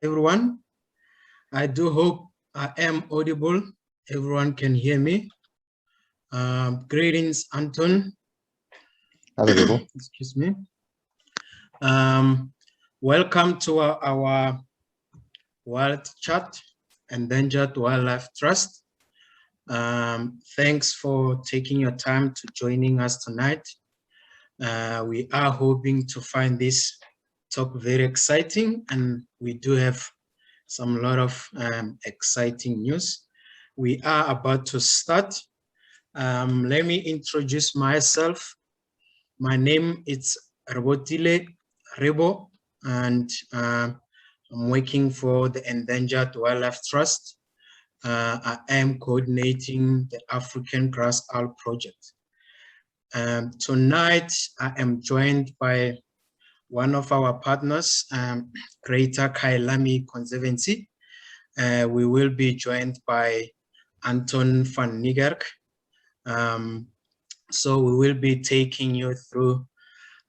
Everyone. I do hope I am audible. Everyone can hear me. Greetings, Anton. Hello, Rebel. Excuse me. Welcome to our Wild Chat, Endangered Wildlife Trust. Thanks for taking your time to joining us tonight. We are hoping to find this talk very exciting, and we do have some lot of exciting news. We are about to start. Let me introduce myself. My name is Robotile Rebo, and I'm working for the Endangered Wildlife Trust. I am coordinating the African Grass Owl Project. Tonight, I am joined by one of our partners, Greater Kyalami Conservancy. We will be joined by Anton van Niekerk. So we will be taking you through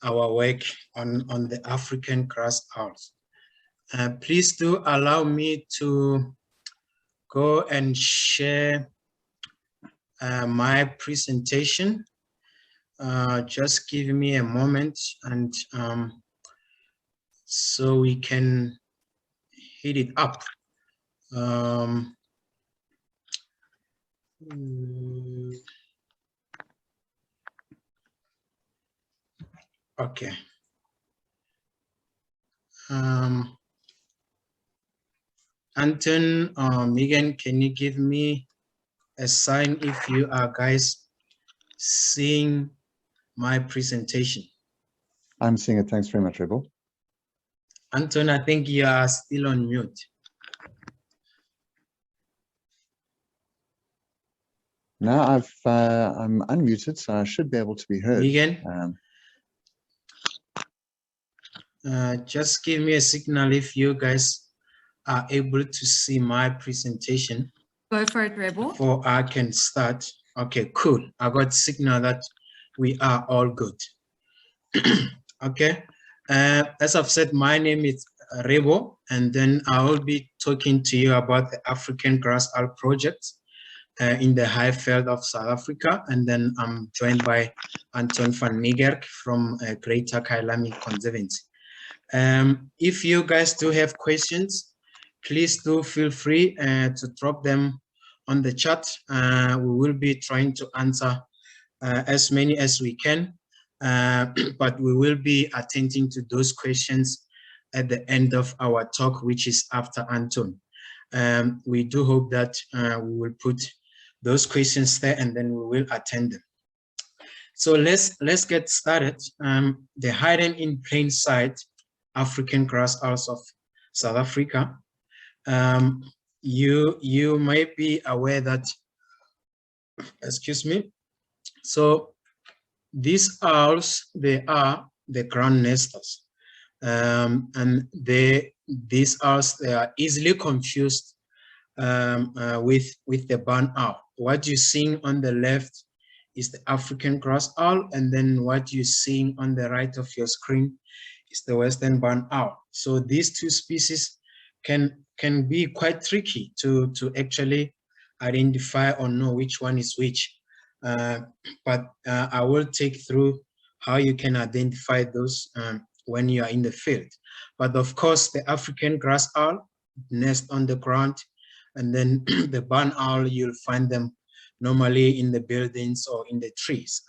our work on the African grass owls. Please do allow me to go and share my presentation. Just give me a moment, and so we can hit it up. Okay. Anton, Megan, can you give me a sign if you are guys seeing my presentation? I'm seeing it. Thanks very much, Rebel. Anton, I think you are still on mute. Now I'm unmuted, so I should be able to be heard. Megan, just give me a signal if you guys are able to see my presentation. Go for it, Rebel. Before I can start. Okay, cool. I got signal that we are all good. Okay. As I've said, my name is Rebo, and then I will be talking to you about the African Grass Owl Project in the Highveld of South Africa. And then I'm joined by Anton van Niekerk from Greater Kyalami Conservancy. If you guys do have questions, please do feel free to drop them on the chat. We will be trying to answer as many as we can, but we will be attending to those questions at the end of our talk, which is after Anton. We do hope that we will put those questions there, and then we will attend them. So let's get started. The hidden in plain sight African grass owls of South Africa. You might be aware that, excuse me. So these owls, they are the ground nesters, and these owls, they are easily confused with the barn owl. What you're seeing on the left is the African grass owl, and then what you're seeing on the right of your screen is the Western barn owl. So these two species can be quite tricky to actually identify or know which one is which. But I will take through how you can identify those when you are in the field. But of course, the African grass owl nest on the ground, and then the barn owl, you'll find them normally in the buildings or in the trees.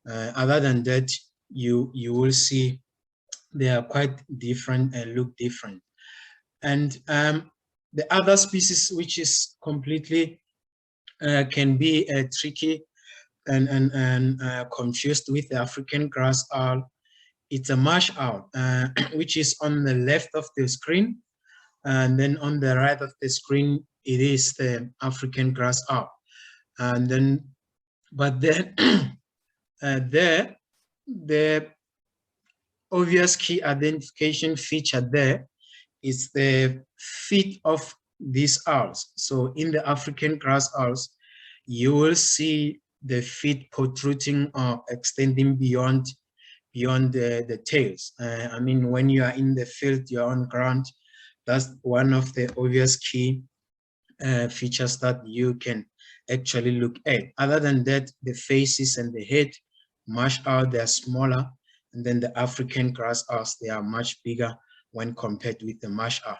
Other than that, you will see they are quite different and look different. And the other species, which is completely can be tricky and confused with the African grass owl, it's a marsh owl, which is on the left of the screen, and then on the right of the screen it is the African grass owl. And then, but then there, the obvious key identification feature there is the feet of these owls. So in the African grass owls, you will see the feet protruding or extending beyond the tails. I mean, when you are in the field, you're on ground, That's one of the obvious key features that you can actually look at. Other than that, the faces and the head, marsh owl, they are smaller, and then the African grass owls, they are much bigger when compared with the marsh owl.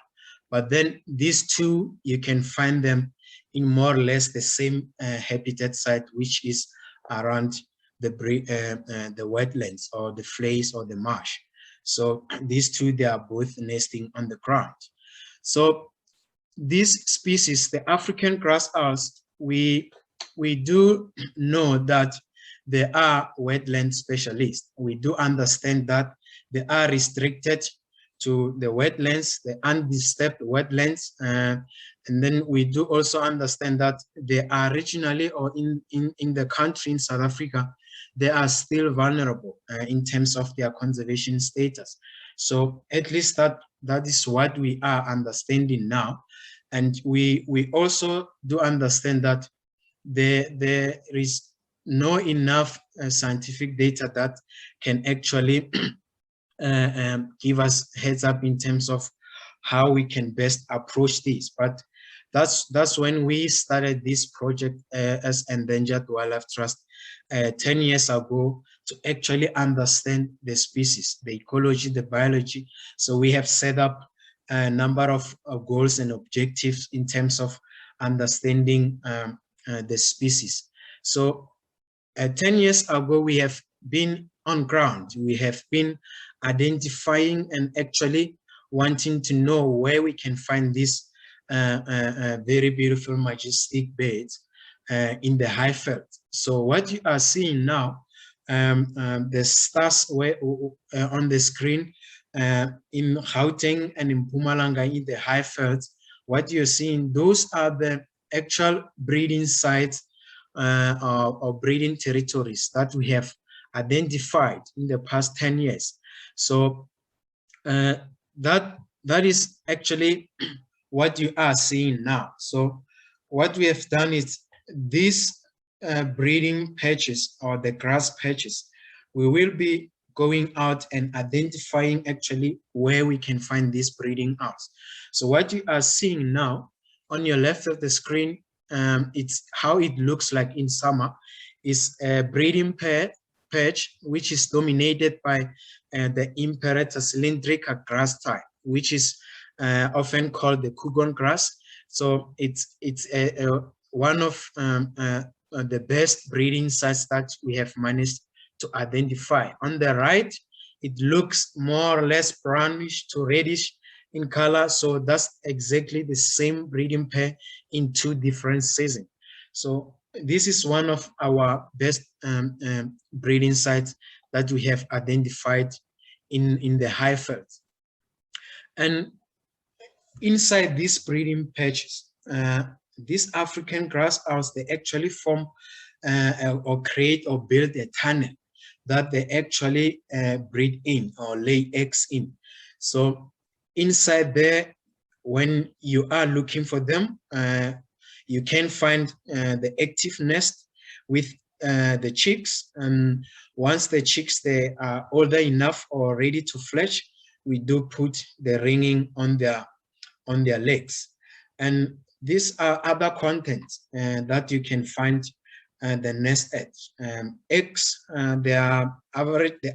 But then these two, you can find them in more or less the same habitat site, which is around the wetlands or the flays or the marsh. So these two, they are both nesting on the ground. So these species, the African grass owls, we do know that they are wetland specialists. We do understand that they are restricted to the wetlands, the undisturbed wetlands. And then we do also understand that they are regionally or in the country in South Africa, they are still vulnerable in terms of their conservation status. So at least that is what we are understanding now. And we also do understand that there is no enough scientific data that can actually give us heads up in terms of how we can best approach this. But that's when we started this project as Endangered Wildlife Trust 10 years ago, to actually understand the species, the ecology, the biology. So we have set up a number of goals and objectives in terms of understanding the species. So 10 years ago, we have been on ground. We have been identifying and actually wanting to know where we can find these very beautiful, majestic birds in the high veld. So what you are seeing now, the stars were on the screen in Gauteng and in Mpumalanga in the high veld. What you're seeing, those are the actual breeding sites or breeding territories that we have identified in the past 10 years. So that is actually what you are seeing now. So what we have done is these breeding patches or the grass patches, we will be going out and identifying actually where we can find these breeding owls. So what you are seeing now on your left of the screen, it's how it looks like in summer, is a breeding patch which is dominated by the Imperator cylindrica grass type, which is often called the Kugon grass. So it's one of the best breeding sites that we have managed to identify. On the right, it looks more or less brownish to reddish in color. So that's exactly the same breeding pair in two different seasons. So this is one of our best breeding sites that we have identified in the high veld. And inside these breeding patches, these African grass owls, they actually form or create or build a tunnel that they actually breed in or lay eggs in. So inside there, when you are looking for them, you can find the active nest with the chicks. And once the chicks, they are older enough or ready to fledge, we do put the ringing on their legs. And these are other contents that you can find the nest eggs. Eggs, the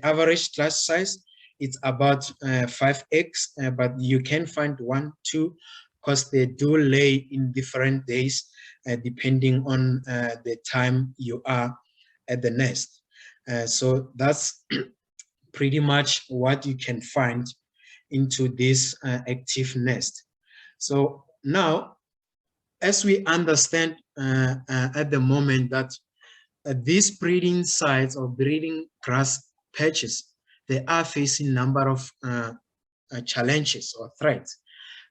average class size, it's about 5 eggs, but you can find 1, 2, because they do lay in different days, depending on the time you are at the nest. So that's pretty much what you can find into this active nest. So now, as we understand at the moment that these breeding sites or breeding grass patches, they are facing a number of challenges or threats.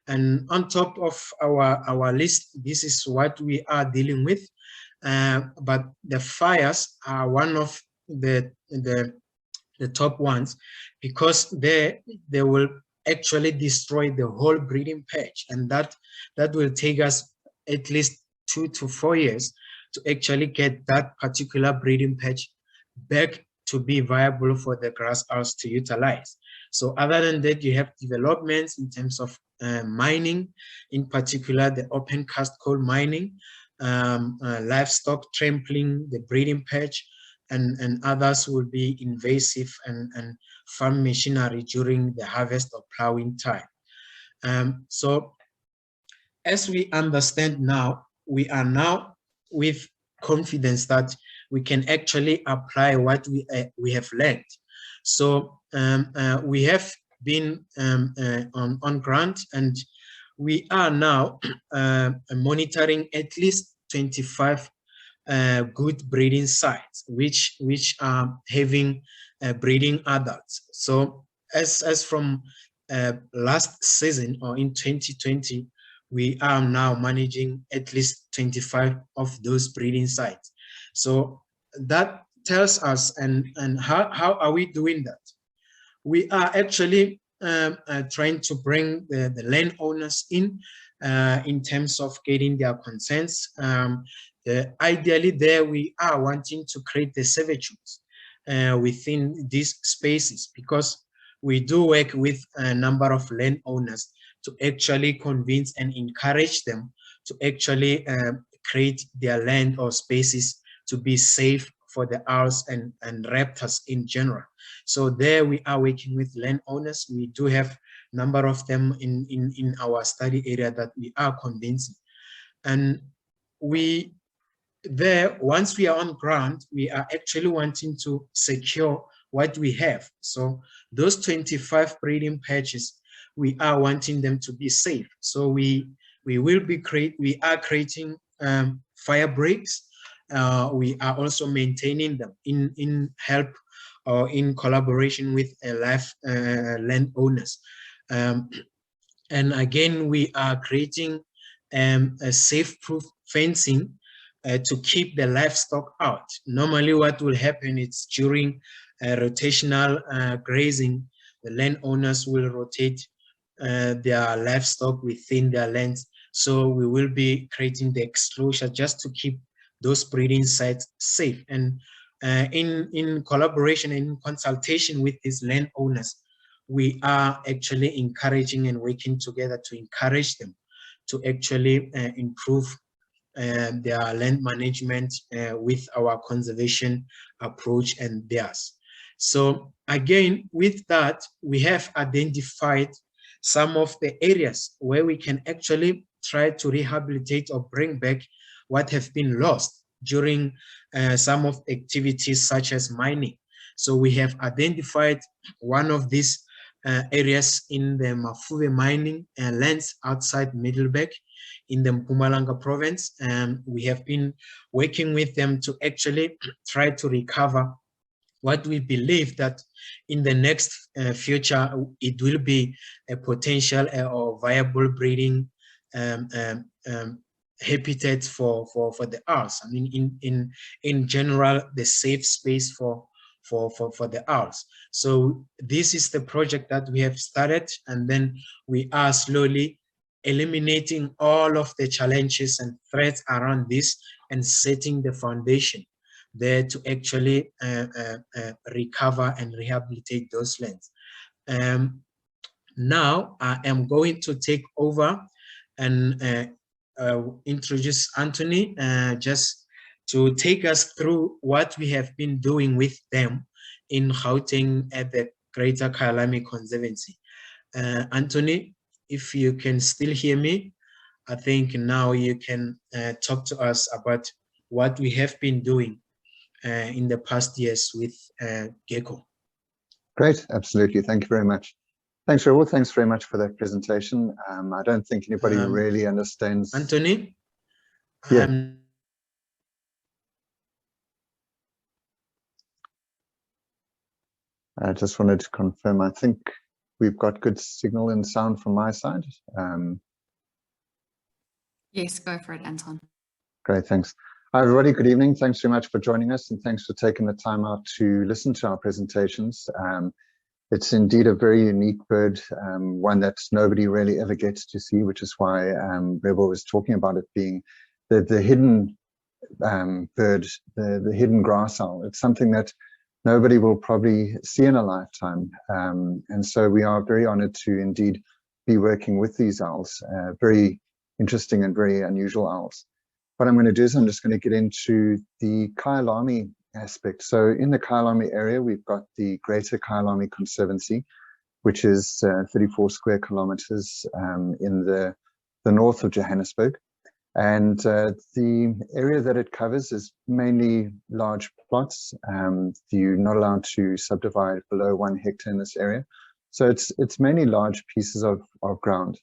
And on top of our list, this is what we are dealing with. But the fires are one of the top ones, because they will actually destroy the whole breeding patch, and that will take us at least 2 to 4 years to actually get that particular breeding patch back to be viable for the grass owls to utilize. So other than that, you have developments in terms of mining, in particular the open cast coal mining, livestock trampling the breeding patch, and others will be invasive and farm machinery during the harvest or plowing time. So as we understand now, we are now with confidence that we can actually apply what we have learned. So we have been on ground, and we are now monitoring at least 25 good breeding sites, which are having breeding adults. So as from last season, or in 2020, we are now managing at least 25 of those breeding sites. So that tells us, and how are we doing that? We are actually trying to bring the landowners in terms of getting their consents. Ideally there, we are wanting to create the servitudes within these spaces, because we do work with a number of landowners to actually convince and encourage them to actually create their land or spaces to be safe for the owls and raptors in general. So there we are working with landowners. We do have a number of them in our study area that we are convincing. And once we are on ground, we are actually wanting to secure what we have. So those 25 breeding patches, we are wanting them to be safe. So we are creating fire breaks. We are also maintaining them in help or in collaboration with landowners. And again, we are creating a safe-proof fencing to keep the livestock out. Normally what will happen is during rotational grazing, the landowners will rotate their livestock within their lands. So we will be creating the exclosure just to keep those breeding sites safe. And in collaboration and in consultation with these landowners, we are actually encouraging and working together to encourage them to actually improve their land management with our conservation approach and theirs. So again, with that, we have identified some of the areas where we can actually try to rehabilitate or bring back what have been lost during some of activities such as mining. So we have identified one of these areas in the Mafuve mining lands outside Middelburg in the Mpumalanga province. We have been working with them to actually try to recover what we believe that in the next future, it will be a potential or viable breeding habitat for the owls. I mean, in general, the safe space for the owls. So this is the project that we have started, and then we are slowly eliminating all of the challenges and threats around this and setting the foundation there to actually recover and rehabilitate those lands. Now I am going to take over and introduce Anthony just to take us through what we have been doing with them in Gauteng at the Greater Kyalami Conservancy. Anthony, if you can still hear me, I think now you can talk to us about what we have been doing in the past years with GEKCO. Great, absolutely. Thank you very much. Thanks, Raoul. Thanks very much for that presentation. I don't think anybody really understands. Anthony? Yeah. I just wanted to confirm, I think we've got good signal and sound from my side. Yes, go for it, Anton. Great, thanks. Hi, everybody. Good evening. Thanks very much for joining us, and thanks for taking the time out to listen to our presentations. It's indeed a very unique bird, one that nobody really ever gets to see, which is why Rebel was talking about it being the hidden bird, the hidden grass owl. It's something that nobody will probably see in a lifetime. And so we are very honored to indeed be working with these owls, very interesting and very unusual owls. What I'm going to do is I'm just going to get into the Kyalami aspect. So in the Kyalami area, we've got the Greater Kyalami Conservancy, which is 34 square kilometers in the north of Johannesburg. And the area that it covers is mainly large plots. You're not allowed to subdivide below 1 hectare in this area. So it's mainly large pieces of ground.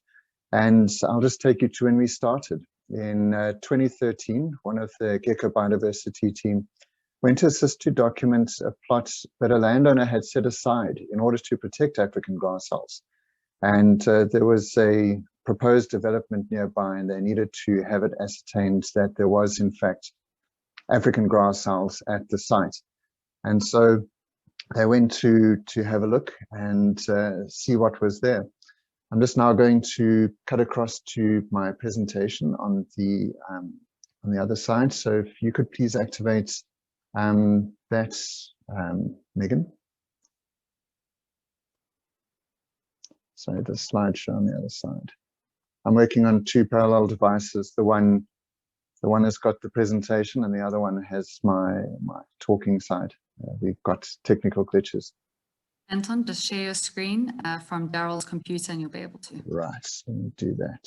And I'll just take you to when we started. In 2013, one of the GEKCO biodiversity team went to assist to document a plot that a landowner had set aside in order to protect African grass owls. And there was a proposed development nearby, and they needed to have it ascertained that there was, in fact, African grass owls at the site. And so they went to have a look and see what was there. I'm just now going to cut across to my presentation on the other side. So if you could please activate that, Megan. Sorry, the slideshow on the other side. I'm working on 2 parallel devices. The one has got the presentation, and the other one has my talking side. We've got technical glitches. Anton, just share your screen from Daryl's computer and you'll be able to. Right, let me do that.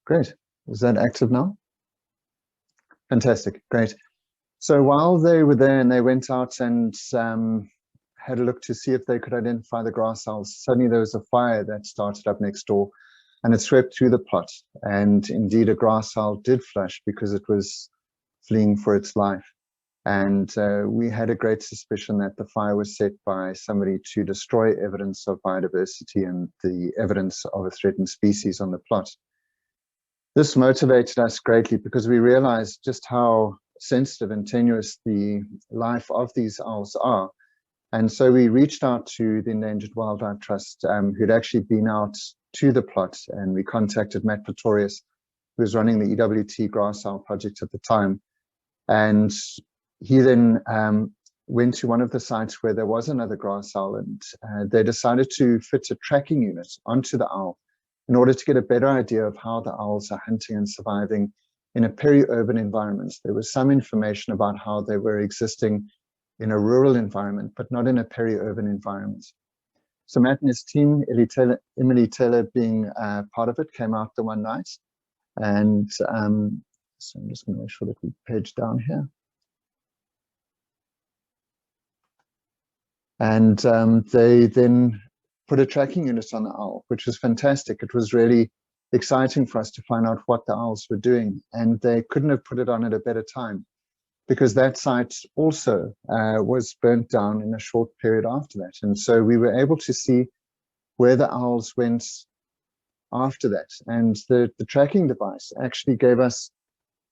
Great. Is that active now? Fantastic. Great. So while they were there and they went out and had a look to see if they could identify the grass owls, suddenly there was a fire that started up next door, and it swept through the plot. And indeed, a grass owl did flush because it was fleeing for its life. And we had a great suspicion that the fire was set by somebody to destroy evidence of biodiversity and the evidence of a threatened species on the plot. This motivated us greatly because we realized just how sensitive and tenuous the life of these owls are. And so we reached out to the Endangered Wildlife Trust, who'd actually been out to the plot, and we contacted Matt Pretorius, who was running the EWT grass owl project at the time. And he then went to one of the sites where there was another grass owl, and they decided to fit a tracking unit onto the owl in order to get a better idea of how the owls are hunting and surviving in a peri-urban environment. There was some information about how they were existing in a rural environment, but not in a peri-urban environment. So Matt and his team, Emily Taylor being part of it, came out the one night. And so I'm just going to make sure that we page down here. And they then put a tracking unit on the owl, which was fantastic. It was really exciting for us to find out what the owls were doing. And they couldn't have put it on at a better time, because that site also was burnt down in a short period after that. And so we were able to see where the owls went after that. And the tracking device actually gave us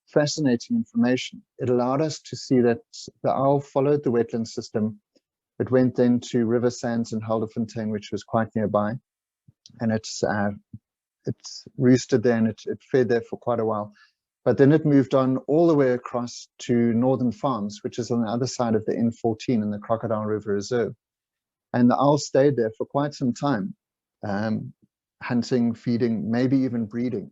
fascinating information. It allowed us to see that the owl followed the wetland system. It went then to River Sands and Helderfontein, which was quite nearby. And it's roosted there, and it fed there for quite a while. But then it moved on all the way across to Northern Farms, which is on the other side of the N14 in the Crocodile River Reserve. And the owl stayed there for quite some time, hunting, feeding, maybe even breeding.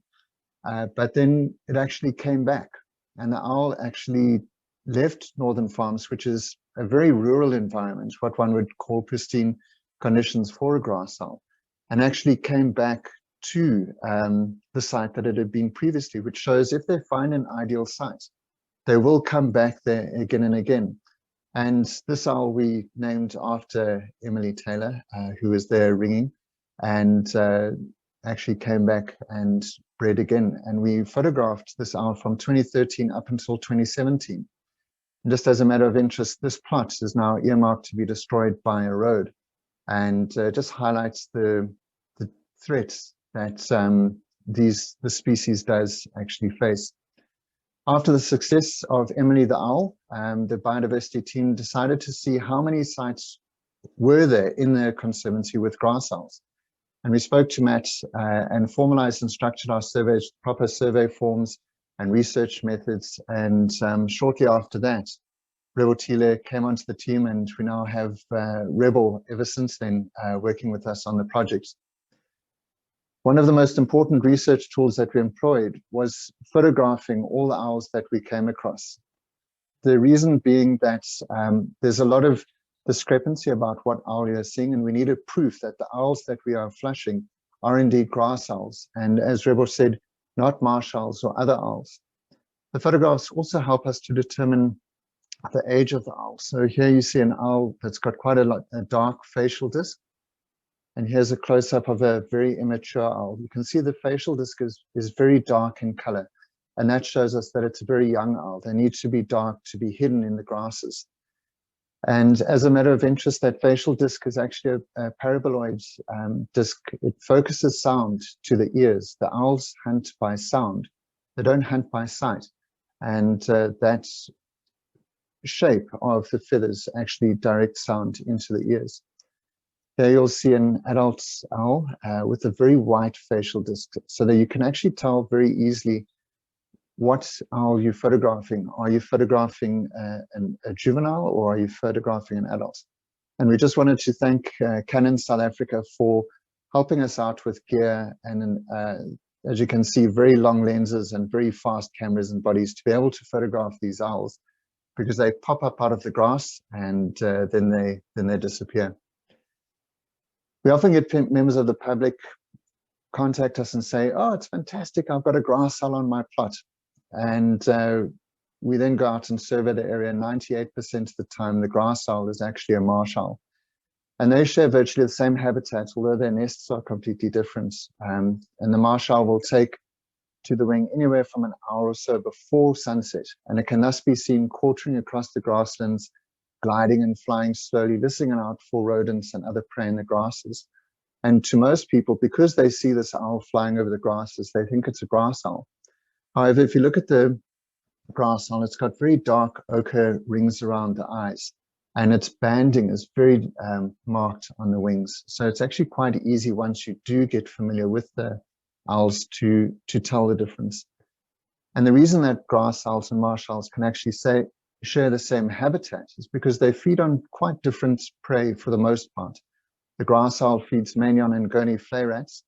But then it actually came back, and the owl actually left Northern Farms, which is a very rural environment, what one would call pristine conditions for a grass owl, and actually came back to the site that it had been previously, which shows if they find an ideal site, they will come back there again and again. And this owl we named after Emily Taylor, who was there ringing, and actually came back and bred again. And we photographed this owl from 2013 up until 2017. And just as a matter of interest, this plot is now earmarked to be destroyed by a road, and just highlights the threats that the species does actually face. After the success of Emily the owl, the biodiversity team decided to see how many sites were there in the conservancy with grass owls. And we spoke to Matt and formalized and structured our surveys, proper survey forms and research methods. And shortly after that, Rebel Tile came onto the team, and we now have Rebel ever since then working with us on the project. One of the most important research tools that we employed was photographing all the owls that we came across. The reason being that there's a lot of discrepancy about what owl you're seeing, and we needed proof that the owls that we are flushing are indeed grass owls, and as Rebel said, not marsh owls or other owls. The photographs also help us to determine the age of the owl. So here you see an owl that's got quite a dark facial disc. And here's a close-up of a very immature owl. You can see the facial disc is very dark in color. And that shows us that it's a very young owl. They need to be dark to be hidden in the grasses. And as a matter of interest, that facial disc is actually a paraboloid disc. It focuses sound to the ears. The owls hunt by sound. They don't hunt by sight. And that shape of the feathers actually direct sound into the ears. Here you'll see an adult owl with a very white facial disc, so that you can actually tell very easily what owl you're photographing. Are you photographing a juvenile, or are you photographing an adult? And we just wanted to thank Canon South Africa for helping us out with gear and as you can see, very long lenses and very fast cameras and bodies to be able to photograph these owls, because they pop up out of the grass and then they disappear. We often get members of the public contact us and say, oh, it's fantastic, I've got a grass owl on my plot. And we then go out and survey the area. 98% of the time, the grass owl is actually a marsh owl. And they share virtually the same habitat, although their nests are completely different. And the marsh owl will take to the wing anywhere from an hour or so before sunset. And it can thus be seen quartering across the grasslands, gliding and flying slowly, listening out for rodents and other prey in the grasses. And to most people, because they see this owl flying over the grasses, they think it's a grass owl. However, if you look at the grass owl, it's got very dark ochre rings around the eyes, and its banding is very marked on the wings. So it's actually quite easy, once you do get familiar with the owls, to tell the difference. And the reason that grass owls and marsh owls can actually share the same habitat is because they feed on quite different prey for the most part. The grass owl feeds mainly on Ngoni flay rats,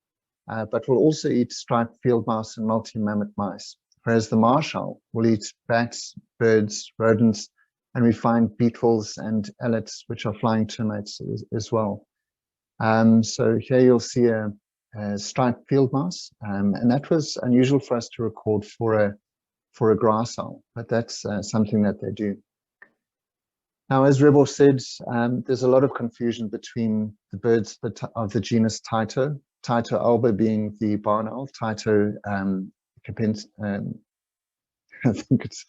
but will also eat striped field mouse and multi-mammoth mice, whereas the marsh owl will eat bats, birds, rodents, and we find beetles and ellets, which are flying termites as well. So here you'll see a striped field mouse, and that was unusual for us to record for a grass owl, but that's something that they do. Now, as Rebel said, there's a lot of confusion between the birds of the genus Tyto, Tyto alba being the barn owl, Tyto capensis, I think it's,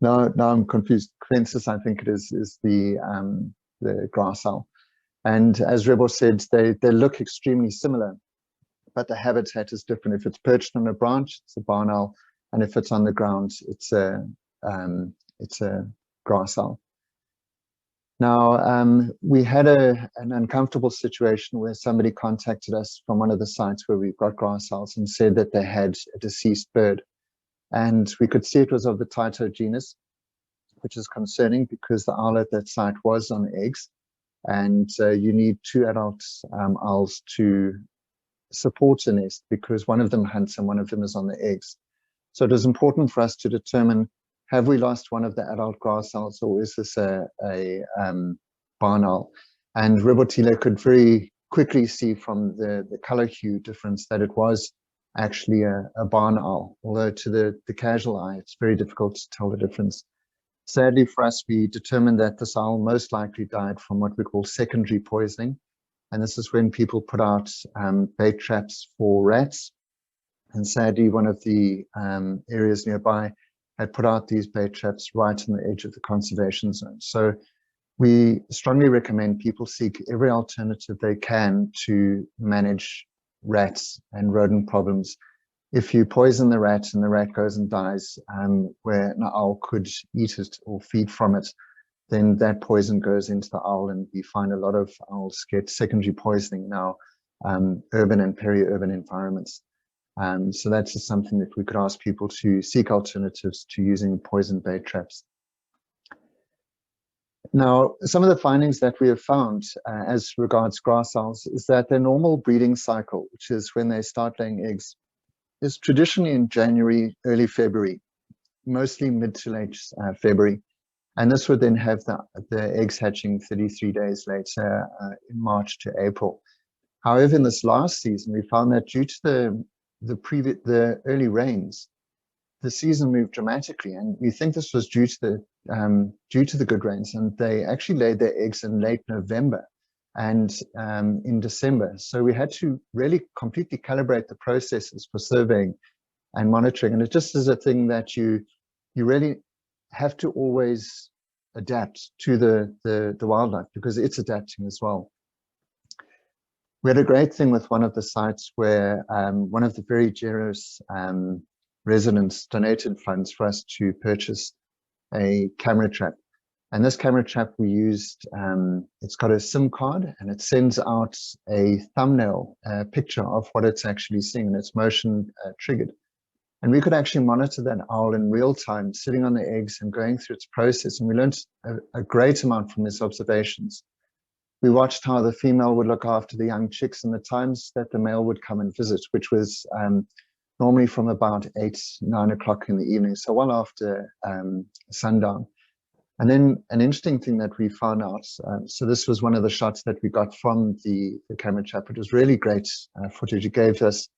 now I'm confused, capensis, I think it is the grass owl. And as Rebel said, they look extremely similar, but the habitat is different. If it's perched on a branch, it's a barn owl, and if it's on the ground, it's a grass owl. Now, we had an uncomfortable situation where somebody contacted us from one of the sites where we've got grass owls and said that they had a deceased bird. And we could see it was of the Tyto genus, which is concerning because the owl at that site was on eggs. And you need 2 adult owls to support a nest because one of them hunts and one of them is on the eggs. So it is important for us to determine, have we lost one of the adult grass owls, or is this a barn owl? And Rebel Tile could very quickly see from the color hue difference that it was actually a barn owl, although to the casual eye, it's very difficult to tell the difference. Sadly for us, we determined that this owl most likely died from what we call secondary poisoning. And this is when people put out bait traps for rats. And sadly, one of the areas nearby had put out these bait traps right on the edge of the conservation zone. So we strongly recommend people seek every alternative they can to manage rats and rodent problems. If you poison the rat and the rat goes and dies, where an owl could eat it or feed from it, then that poison goes into the owl, and we find a lot of owls get secondary poisoning in our urban and peri-urban environments. So that's just something that we could ask people to seek alternatives to using poison bait traps. Now, some of the findings that we have found as regards grass owls is that their normal breeding cycle, which is when they start laying eggs, is traditionally in January, early February, mostly mid to late February. And this would then have the eggs hatching 33 days later in March to April. However, in this last season, we found that due to the early rains, the season moved dramatically, and we think this was due to the good rains, and they actually laid their eggs in late November and in December. So we had to really completely calibrate the processes for surveying and monitoring, and it just is a thing that you really have to always adapt to the wildlife, because it's adapting as well. We had a great thing with one of the sites where one of the very generous residents donated funds for us to purchase a camera trap. And this camera trap we used, it's got a SIM card, and it sends out a thumbnail picture of what it's actually seeing, and it's motion triggered. And we could actually monitor that owl in real time, sitting on the eggs and going through its process. And we learned a great amount from these observations. We watched how the female would look after the young chicks and the times that the male would come and visit, which was normally from about 8, 9 o'clock in the evening, so well after sundown. And then an interesting thing that we found out, so this was one of the shots that we got from the camera trap. It was really great footage. It gave us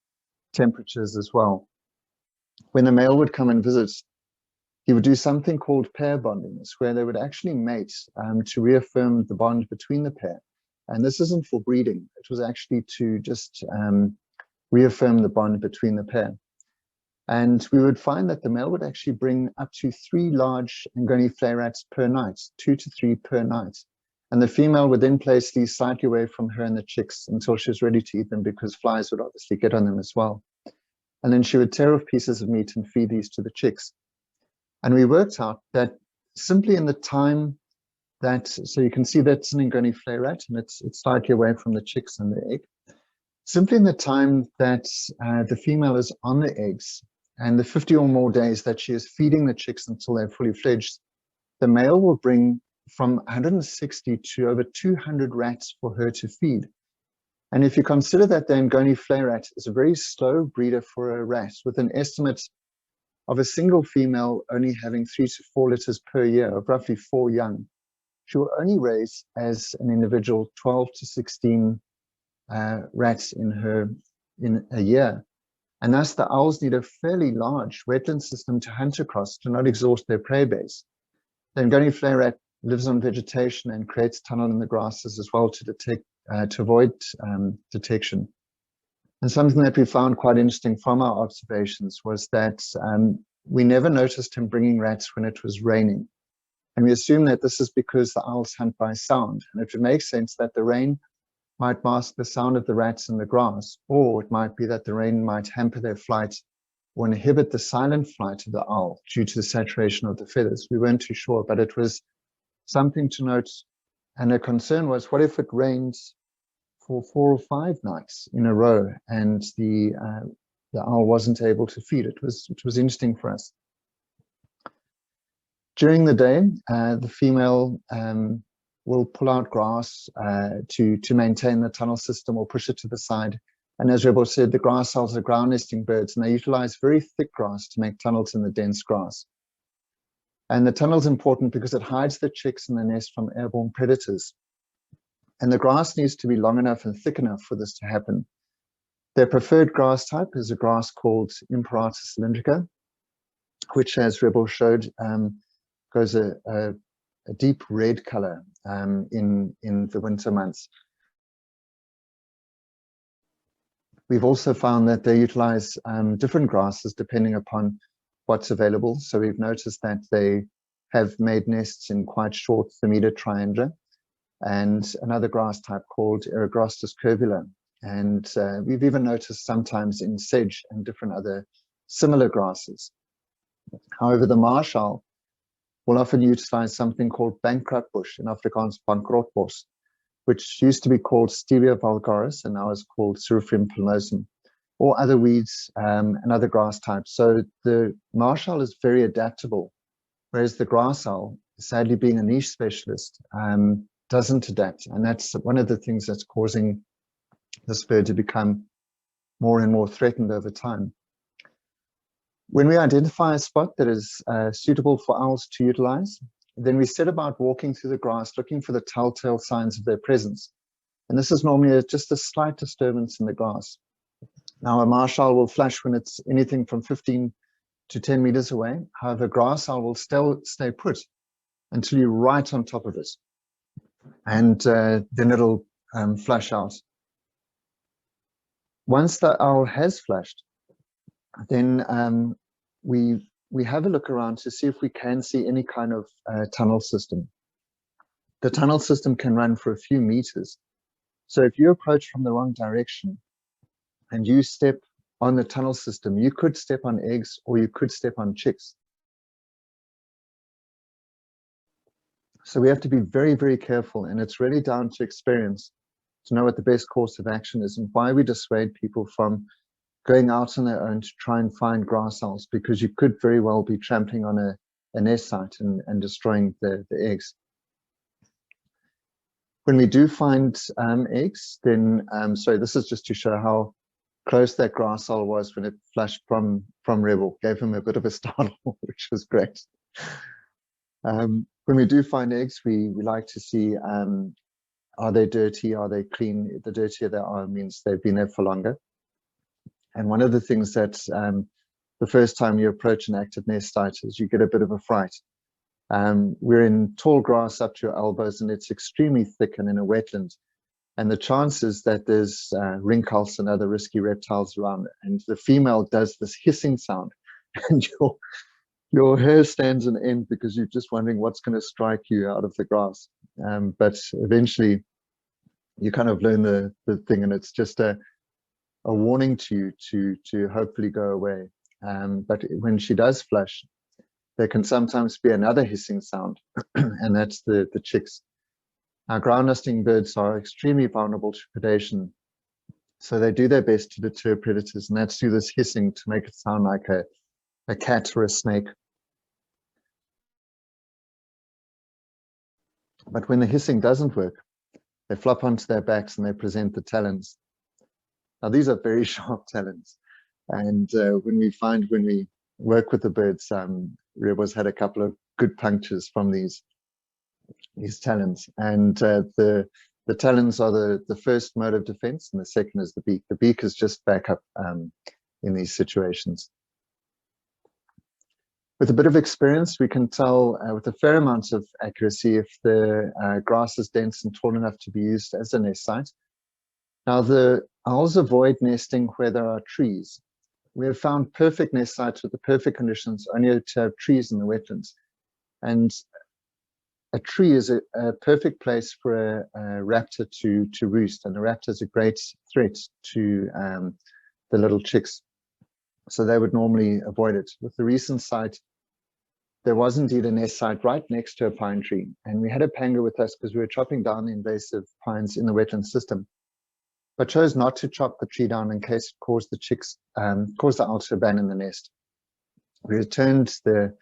temperatures as well. When the male would come and visit, he would do something called pair bondings, where they would actually mate to reaffirm the bond between the pair. And this isn't for breeding. It was actually to just reaffirm the bond between the pair. And we would find that the male would actually bring up to 3 large Ngoni flay rats per night, 2 to 3 per night. And the female would then place these slightly away from her and the chicks until she was ready to eat them, because flies would obviously get on them as well. And then she would tear off pieces of meat and feed these to the chicks. And we worked out that simply in the time that, so you can see that's an Ngoni flay rat, and it's slightly away from the chicks and the egg. Simply in the time that the female is on the eggs and the 50 or more days that she is feeding the chicks until they're fully fledged, the male will bring from 160 to over 200 rats for her to feed. And if you consider that the Ngoni flay rat is a very slow breeder for a rat, with an estimate of a single female only having 3 to 4 litters per year of roughly 4 young, she will only raise as an individual 12 to 16 rats in a year. And thus the owls need a fairly large wetland system to hunt across to not exhaust their prey base. The Ngoni flay rat lives on vegetation and creates tunnel in the grasses as well to avoid detection. And something that we found quite interesting from our observations was that we never noticed him bringing rats when it was raining. And we assume that this is because the owls hunt by sound. And it would make sense that the rain might mask the sound of the rats in the grass, or it might be that the rain might hamper their flight or inhibit the silent flight of the owl due to the saturation of the feathers. We weren't too sure, but it was something to note. And the concern was, what if it rains for 4 or 5 nights in a row and the owl wasn't able to feed? It was interesting for us. During the day, the female will pull out grass to maintain the tunnel system or push it to the side. And as Rebel said, the grass owls are ground nesting birds, and they utilize very thick grass to make tunnels in the dense grass. And the tunnel is important because it hides the chicks in the nest from airborne predators. And the grass needs to be long enough and thick enough for this to happen. Their preferred grass type is a grass called Imperator cylindrica, which, as Rebel showed, goes a deep red color in the winter months. We've also found that they utilize different grasses depending upon what's available. So we've noticed that they have made nests in quite short Thermida triandra and another grass type called Eragrostis curvula. And we've even noticed sometimes in sedge and different other similar grasses. However, the marsh owl will often utilize something called bankrupt bush, in Afrikaans bankrotbos, which used to be called Stevia vulgaris and now is called Cerifrium plumosum, or other weeds and other grass types. So the marsh owl is very adaptable, whereas the grass owl sadly, being a niche specialist, doesn't adapt. And that's one of the things that's causing this bird to become more and more threatened over time. When we identify a spot that is suitable for owls to utilize, then we set about walking through the grass, looking for the telltale signs of their presence. And this is normally just a slight disturbance in the grass. Now, a marsh owl will flash when it's anything from 15 to 10 meters away. However, grass owl will still stay put until you're right on top of it. And then it'll flash out. Once the owl has flashed, then we have a look around to see if we can see any kind of tunnel system. The tunnel system can run for a few meters. So if you approach from the wrong direction and you step on the tunnel system, you could step on eggs or you could step on chicks. So we have to be very, very careful, and it's really down to experience to know what the best course of action is and why we dissuade people from going out on their own to try and find grass owls, because you could very well be trampling on a nest site and destroying the eggs. When we do find eggs, then, sorry, this is just to show how close that grass owl was when it flashed from Rebel. Gave him a bit of a startle, which was great. When we do find eggs, we like to see, are they dirty, are they clean? The dirtier they are means they've been there for longer. And one of the things that the first time you approach an active nest site is you get a bit of a fright. We're in tall grass up to your elbows, and it's extremely thick and in a wetland. And the chances that there's ringculls and other risky reptiles around, and the female does this hissing sound, and your hair stands on end because you're just wondering what's going to strike you out of the grass. But eventually you kind of learn the thing, and it's just a warning to you to hopefully go away. But when she does flash, there can sometimes be another hissing sound, and that's the chicks. Now, ground nesting birds are extremely vulnerable to predation, so they do their best to deter predators, and that's through this hissing to make it sound like a cat or a snake. But when the hissing doesn't work, they flop onto their backs and they present the talons. Now, these are very sharp talons, and when we work with the birds, Rebel's had a couple of good punctures from these talons, and the talons are the first mode of defense, and the second is the beak. The beak is just backup in these situations. With a bit of experience, we can tell with a fair amount of accuracy if the grass is dense and tall enough to be used as a nest site. Now, the owls avoid nesting where there are trees. We have found perfect nest sites with the perfect conditions, only to have trees in the wetlands. And a tree is a perfect place for a raptor to roost, and a raptor is a great threat to the little chicks. So they would normally avoid it. With the recent site, there was indeed a nest site right next to a pine tree, and we had a panga with us because we were chopping down the invasive pines in the wetland system, but chose not to chop the tree down in case it caused the chicks, caused the owls to abandon the nest. We returned, the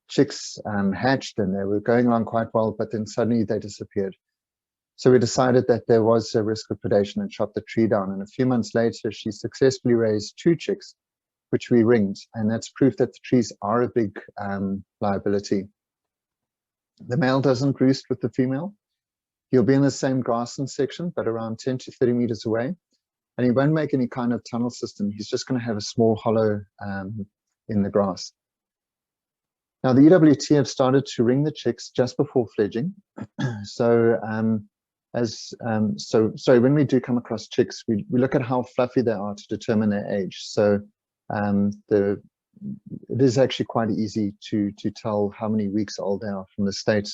chicks hatched, and they were going along quite well, but then suddenly they disappeared. So we decided that there was a risk of predation and chopped the tree down. And a few months later, she successfully raised 2 chicks, which we ringed, and that's proof that the trees are a big liability. The male doesn't roost with the female. He'll be in the same grassland section, but around 10 to 30 meters away, and he won't make any kind of tunnel system. He's just going to have a small hollow in the grass. Now, the EWT have started to ring the chicks just before fledging. So when we do come across chicks, we look at how fluffy they are to determine their age. So it is actually quite easy to tell how many weeks old they are from the state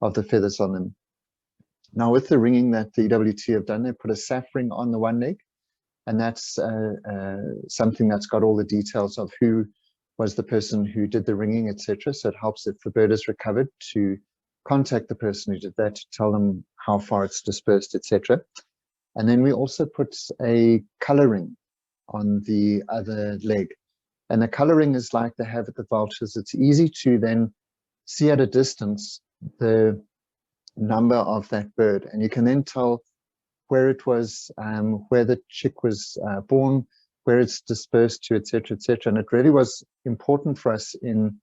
of the feathers on them. Now, with the ringing that the EWT have done, they put a sap ring on the one leg, and that's something that's got all the details of who was the person who did the ringing, etc. So it helps if the bird is recovered to contact the person who did that, to tell them how far it's dispersed, etc. And then we also put a color ring on the other leg. And the coloring is like they have at the vultures. It's easy to then see at a distance the number of that bird, and you can then tell where it was, where the chick was born, where it's dispersed to, etc., etc. And it really was important for us. In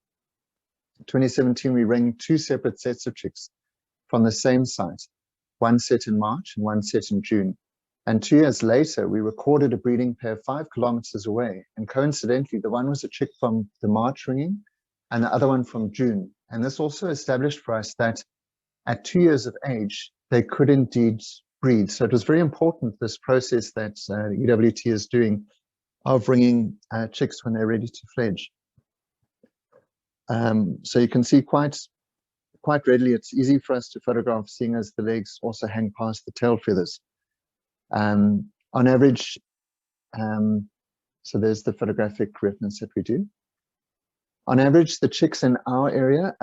2017, we ring 2 separate sets of chicks from the same site, one set in March and one set in June. And 2 years later, we recorded a breeding pair 5 kilometers away. And coincidentally, the one was a chick from the March ringing and the other one from June. And this also established for us that at 2 years of age, they could indeed breed. So it was very important, this process that EWT is doing of ringing chicks when they're ready to fledge. So you can see quite readily, it's easy for us to photograph, seeing as the legs also hang past the tail feathers. On average, so there's the photographic reference that we do. On average, the chicks in our area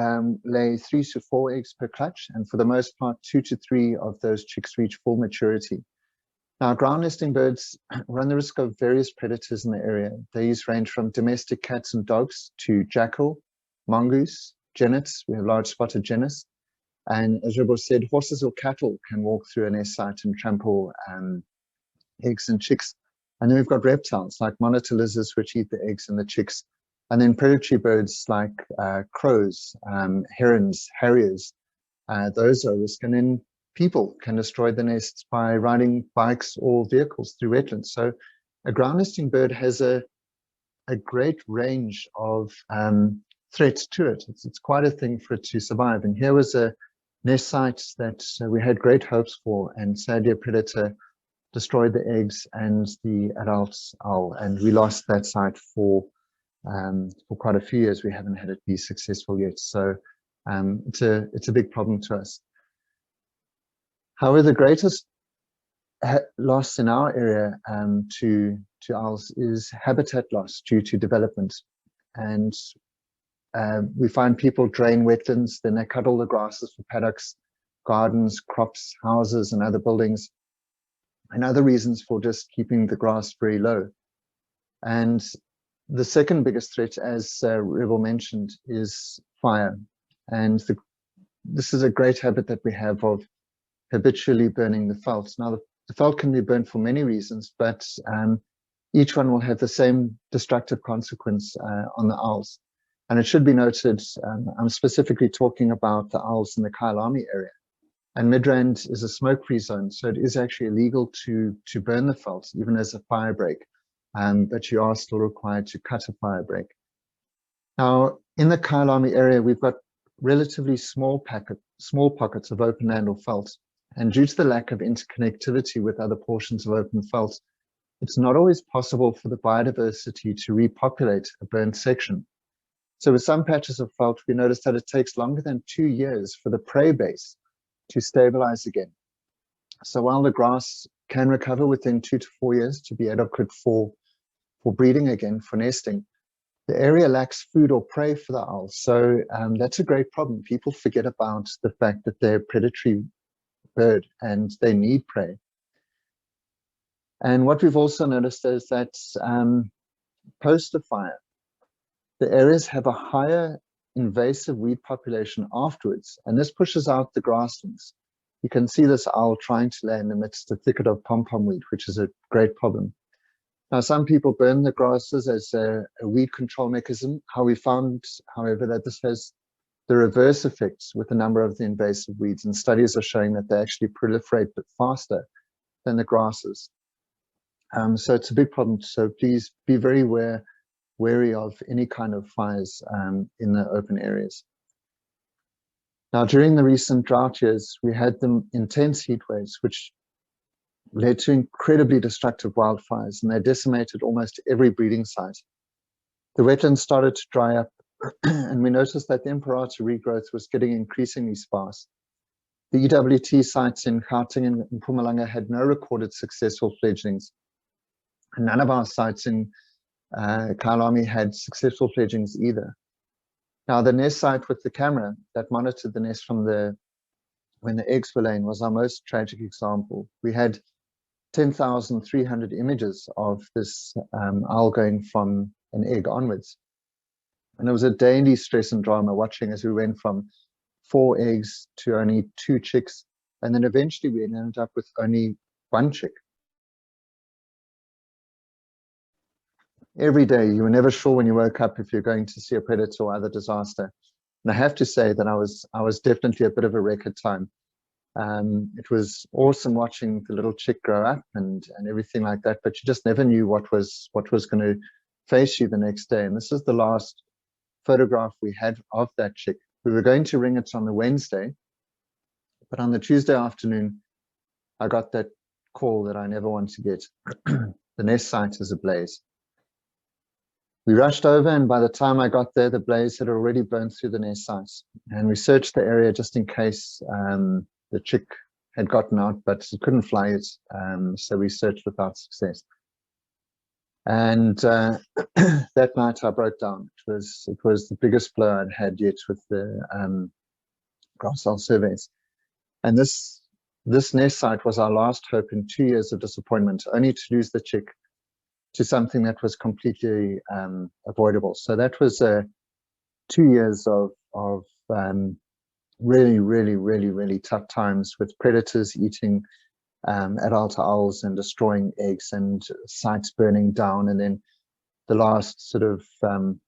lay 3 to 4 eggs per clutch, and for the most part, 2 to 3 of those chicks reach full maturity. Now, ground nesting birds run the risk of various predators in the area. These range from domestic cats and dogs to jackal, mongoose, genets. We have large spotted genets. And as Rebo said, horses or cattle can walk through a nest site and trample eggs and chicks. And then we've got reptiles like monitor lizards, which eat the eggs and the chicks. And then predatory birds like crows, herons, harriers, those are a risk. And then people can destroy the nests by riding bikes or vehicles through wetlands. So a ground nesting bird has a great range of threats to it. It's quite a thing for it to survive. And here was a nest site that we had great hopes for, and sadly a predator destroyed the eggs and the adult owl, and we lost that site for quite a few years. We haven't had it be successful yet. So it's a big problem to us. However, the greatest loss in our area to owls is habitat loss due to development. And we find people drain wetlands, then they cut all the grasses for paddocks, gardens, crops, houses, and other buildings, and other reasons for just keeping the grass very low. And the second biggest threat, as Rebel mentioned, is fire. And this is a great habit that we have of habitually burning the veldt. Now, the veldt can be burnt for many reasons, but each one will have the same destructive consequence on the owls. And it should be noted, I'm specifically talking about the owls in the Kyalami area. And Midrand is a smoke-free zone, so it is actually illegal to burn the veldt, even as a fire break. But you are still required to cut a fire break. Now, in the Kyalami area, we've got relatively small pockets of open land or veldt. And due to the lack of interconnectivity with other portions of open veldt, it's not always possible for the biodiversity to repopulate a burnt section. So with some patches of veldt, we noticed that it takes longer than 2 years for the prey base to stabilize again. So while the grass can recover within 2 to 4 years to be adequate for breeding again, for nesting, the area lacks food or prey for the owls. So that's a great problem. People forget about the fact that they're a predatory bird and they need prey. And what we've also noticed is that post the fire, the areas have a higher invasive weed population afterwards, and this pushes out the grasslands. You can see this owl trying to land amidst a thicket of pom-pom weed, which is a great problem. Now, some people burn the grasses as a weed control mechanism. How we found, however, that this has the reverse effects with a number of the invasive weeds, and studies are showing that they actually proliferate a bit faster than the grasses. So it's a big problem. So please be very wary of any kind of fires in the open areas. Now, during the recent drought years, we had the intense heat waves, which led to incredibly destructive wildfires, and they decimated almost every breeding site. The wetlands started to dry up, and we noticed that the imperator regrowth was getting increasingly sparse. The EWT sites in Gauteng and Mpumalanga had no recorded successful fledglings, and none of our sites in Kyalami had successful fledglings either. Now, the nest site with the camera that monitored the nest from when the eggs were laying was our most tragic example. We had 10,300 images of this owl going from an egg onwards. And it was a daily stress and drama watching as we went from 4 eggs to only 2 chicks, and then eventually we ended up with only 1 chick. Every day, you were never sure when you woke up if you're going to see a predator or other disaster. And I have to say that I was definitely a bit of a wreck at time. It was awesome watching the little chick grow up and everything like that, but you just never knew what was going to face you the next day. And this is the last photograph we had of that chick. We were going to ring it on the Wednesday, but on the Tuesday afternoon, I got that call that I never want to get. The nest site is ablaze. We rushed over, and by the time I got there, the blaze had already burned through the nest sites. And we searched the area just in case the chick had gotten out, but it couldn't fly it. So we searched without success. And that night I broke down. It was the biggest blow I'd had yet with the grass owl surveys. And this nest site was our last hope in 2 years of disappointment, only to lose the chick to something that was completely avoidable. So that was 2 years of really, really, really, really tough times with predators eating adult owls and destroying eggs and sites burning down. And then the last sort of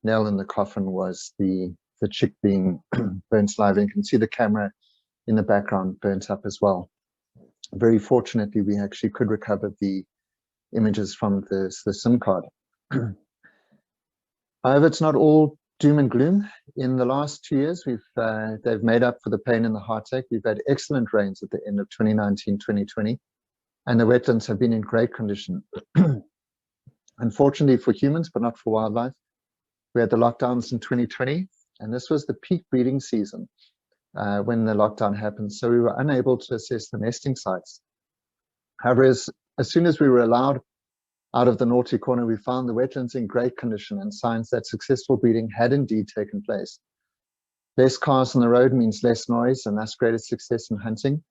nail in the coffin was the chick being burnt alive. And you can see the camera in the background burnt up as well. Very fortunately, we actually could recover the images from the SIM card. However, it's not all doom and gloom. In the last 2 years, they've made up for the pain and the heartache. We've had excellent rains at the end of 2019, 2020, and the wetlands have been in great condition. Unfortunately for humans, but not for wildlife, we had the lockdowns in 2020, and this was the peak breeding season when the lockdown happened, so we were unable to assess the nesting sites. However, as soon as we were allowed out of the naughty corner, we found the wetlands in great condition and signs that successful breeding had indeed taken place. Less cars on the road means less noise and thus greater success in hunting.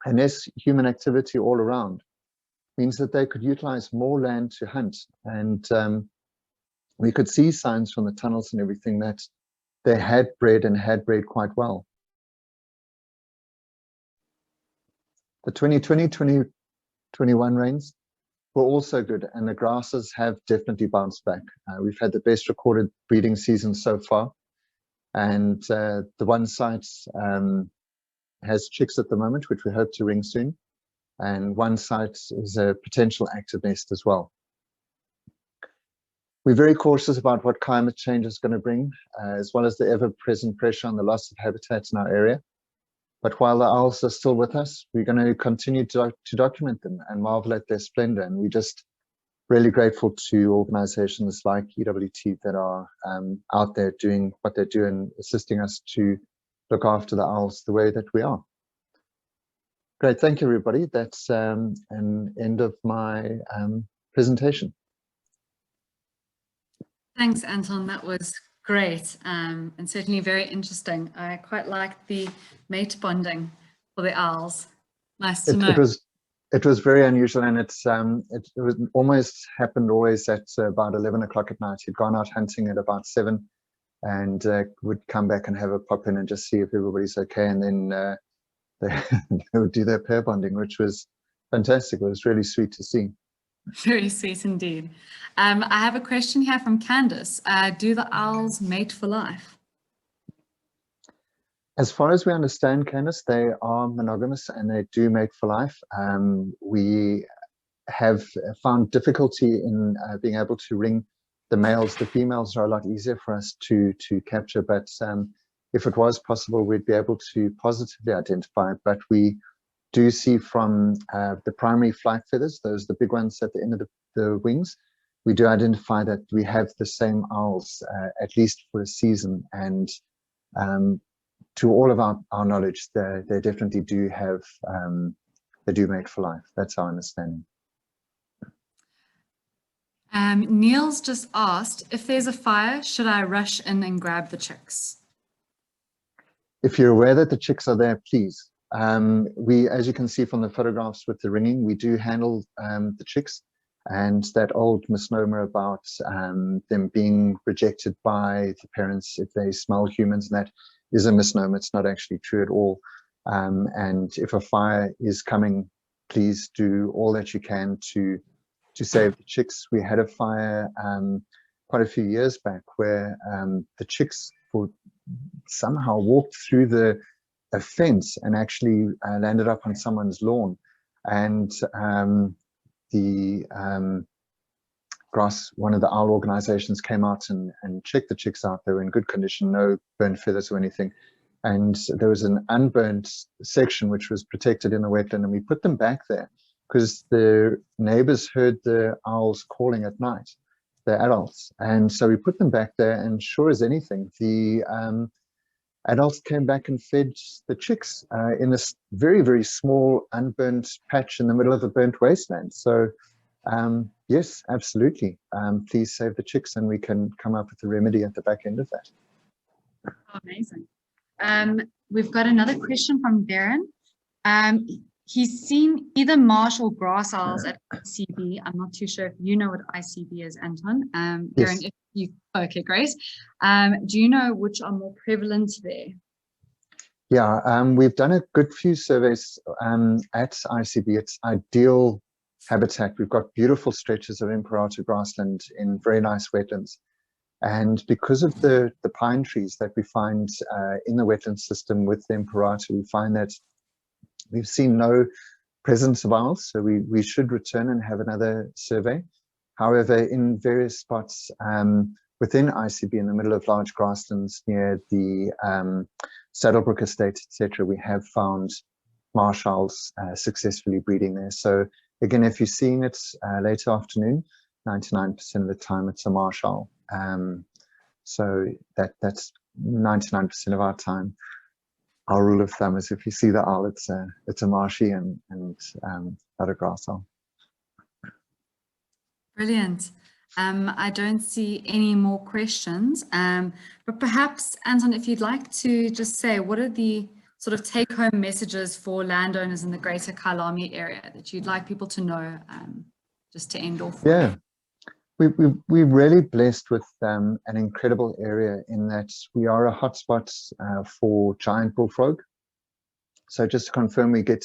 And less human activity all around means that they could utilize more land to hunt. And we could see signs from the tunnels and everything that they had bred and had bred quite well. The 2020-2021 rains were also good, and the grasses have definitely bounced back. We've had the best recorded breeding season so far, and the one site has chicks at the moment, which we hope to ring soon, and one site is a potential active nest as well. We're very cautious about what climate change is going to bring, as well as the ever-present pressure on the loss of habitats in our area. But while the owls are still with us, we're going to continue to document them and marvel at their splendor. And we're just really grateful to organizations like EWT that are out there doing what they do and assisting us to look after the owls the way that we are. Great, thank you, everybody. That's an end of my presentation. Thanks, Anton. That was great and certainly very interesting. I quite liked the mate bonding for the owls. Nice to know. It was very unusual, and it was almost happened always at about 11 o'clock at night. He'd gone out hunting at about 7 and would come back and have a pop in and just see if everybody's okay, and then they would do their pair bonding, which was fantastic. It was really sweet to see. Very sweet indeed. I have a question here from Candace. Do the owls mate for life? As far as we understand, Candace, they are monogamous and they do mate for life. We have found difficulty in being able to ring the males. The females are a lot easier for us to capture, but if it was possible, we'd be able to positively identify it. But we do see from the primary flight feathers, those are the big ones at the end of the wings, we do identify that we have the same owls at least for a season. And to all of our knowledge, they definitely do have, they do mate for life. That's our understanding. Neil's just asked, if there's a fire, should I rush in and grab the chicks? If you're aware that the chicks are there, please. We, as you can see from the photographs with the ringing, we do handle the chicks, and that old misnomer about them being rejected by the parents if they smell humans and that is a misnomer. It's not actually true at all. And if a fire is coming, please do all that you can to save the chicks. We had a fire quite a few years back where the chicks somehow walked through a fence and actually landed up on someone's lawn. And one of the owl organizations came out and checked the chicks out. They were in good condition, no burnt feathers or anything. And there was an unburnt section which was protected in the wetland, and we put them back there because the neighbors heard the owls calling at night, the adults. And so we put them back there, and sure as anything, the adults came back and fed the chicks in this very, very small unburnt patch in the middle of a burnt wasteland. So yes, absolutely. Please save the chicks, and we can come up with a remedy at the back end of that. Oh, amazing. We've got another question from Darren. He's seen either marsh or grass owls at ICB. I'm not too sure if you know what ICB is, Anton. Darren, Yes. if you, okay, great. Do you know which are more prevalent there? Yeah, we've done a good few surveys at ICB. It's ideal habitat. We've got beautiful stretches of Imperator grassland in very nice wetlands. And because of the pine trees that we find in the wetland system with the Imperator, we find that we've seen no presence of owls. So we should return and have another survey. However, in various spots within ICB, in the middle of large grasslands near the Saddlebrook estate, etc., we have found marsh owls successfully breeding there. So again, if you're seeing it late afternoon, 99% of the time it's a marsh owl. So that's 99% of our time. Our rule of thumb is if you see the owl, it's a marshy and not a grass owl. Brilliant. I don't see any more questions, but perhaps, Anton, if you'd like to just say, what are the sort of take-home messages for landowners in the Greater Kyalami area that you'd like people to know, just to end off? Yeah, we're really blessed with an incredible area in that we are a hotspot for giant bullfrog. So just to confirm, we get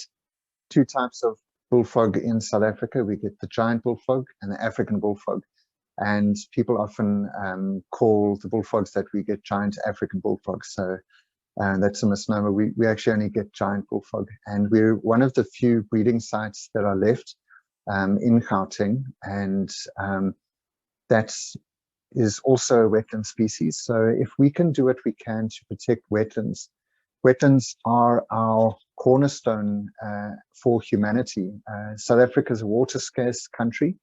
two types of bullfrog in South Africa. We get the giant bullfrog and the African bullfrog. And people often call the bullfrogs that we get giant African bullfrogs. So that's a misnomer. We actually only get giant bullfrog. And we're one of the few breeding sites that are left in Gauteng. And that is also a wetland species. So if we can do what we can to protect wetlands, wetlands are our cornerstone for humanity. South Africa is a water scarce country.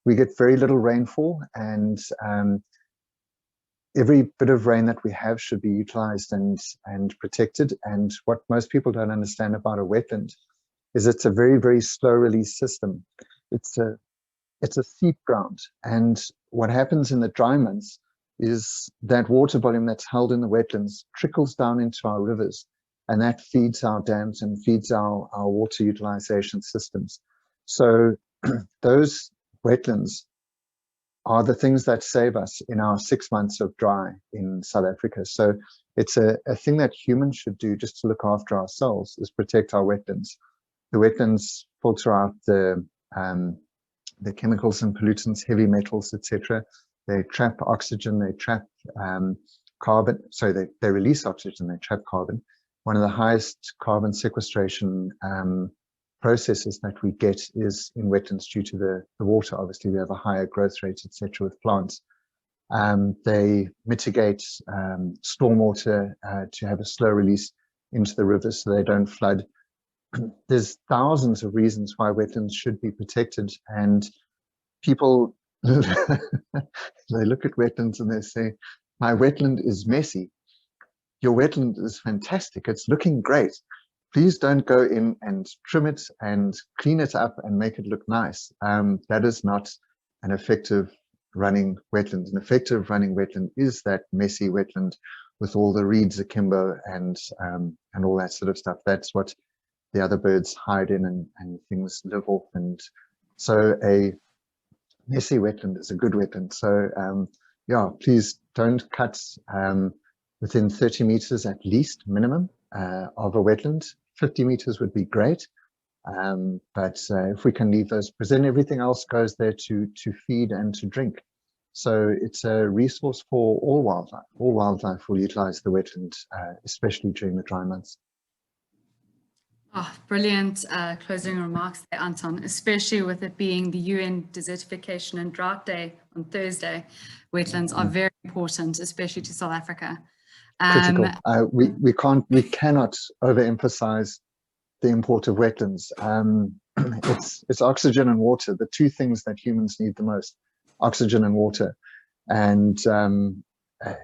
We get very little rainfall, and every bit of rain that we have should be utilized and protected. And what most people don't understand about a wetland is it's a very, very slow release system. It's a seep ground. And what happens in the dry months is that water volume that's held in the wetlands trickles down into our rivers, and that feeds our dams and feeds our water utilization systems. So those wetlands are the things that save us in our 6 months of dry in South Africa. So it's a thing that humans should do just to look after ourselves, is protect our wetlands. The wetlands filter out the chemicals and pollutants, heavy metals, etc. They trap oxygen, they trap carbon. So they release oxygen, they trap carbon. One of the highest carbon sequestration processes that we get is in wetlands due to the water. Obviously, we have a higher growth rate, etc., with plants. They mitigate stormwater to have a slow release into the rivers so they don't flood. There's thousands of reasons why wetlands should be protected, and people they look at wetlands and they say, my wetland is messy. Your wetland is fantastic. It's looking great. Please don't go in and trim it and clean it up and make it look nice. That is not an effective running wetland. An effective running wetland is that messy wetland with all the reeds akimbo and all that sort of stuff. That's what the other birds hide in and things live off. And so a messy wetland is a good wetland. So yeah, please don't cut within 30 meters at least minimum of a wetland. 50 meters would be great. But if we can leave those, because then everything else goes there to feed and to drink. So it's a resource for all wildlife. All wildlife will utilize the wetland, especially during the dry months. Oh, brilliant closing remarks there, Anton, especially with it being the UN Desertification and Drought Day on Thursday. Wetlands are very important, especially to South Africa. Critical. We cannot overemphasize the import of wetlands. It's oxygen and water, the two things that humans need the most, oxygen and water. And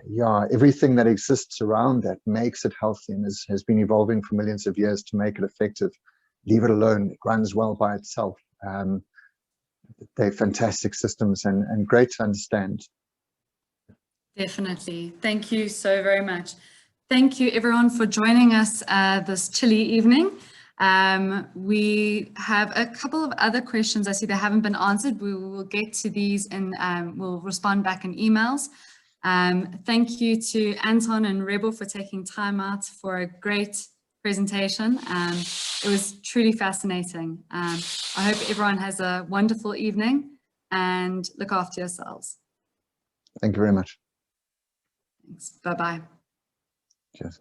yeah, everything that exists around that makes it healthy and has been evolving for millions of years to make it effective. Leave it alone, it runs well by itself. They're fantastic systems and great to understand. Definitely. Thank you so very much. Thank you everyone for joining us this chilly evening. We have a couple of other questions. I see they haven't been answered. We will get to these and we'll respond back in emails. Thank you to Anton and Rebel for taking time out for a great presentation. It was truly fascinating. I hope everyone has a wonderful evening and look after yourselves. Thank you very much. Thanks. Bye-bye. Cheers.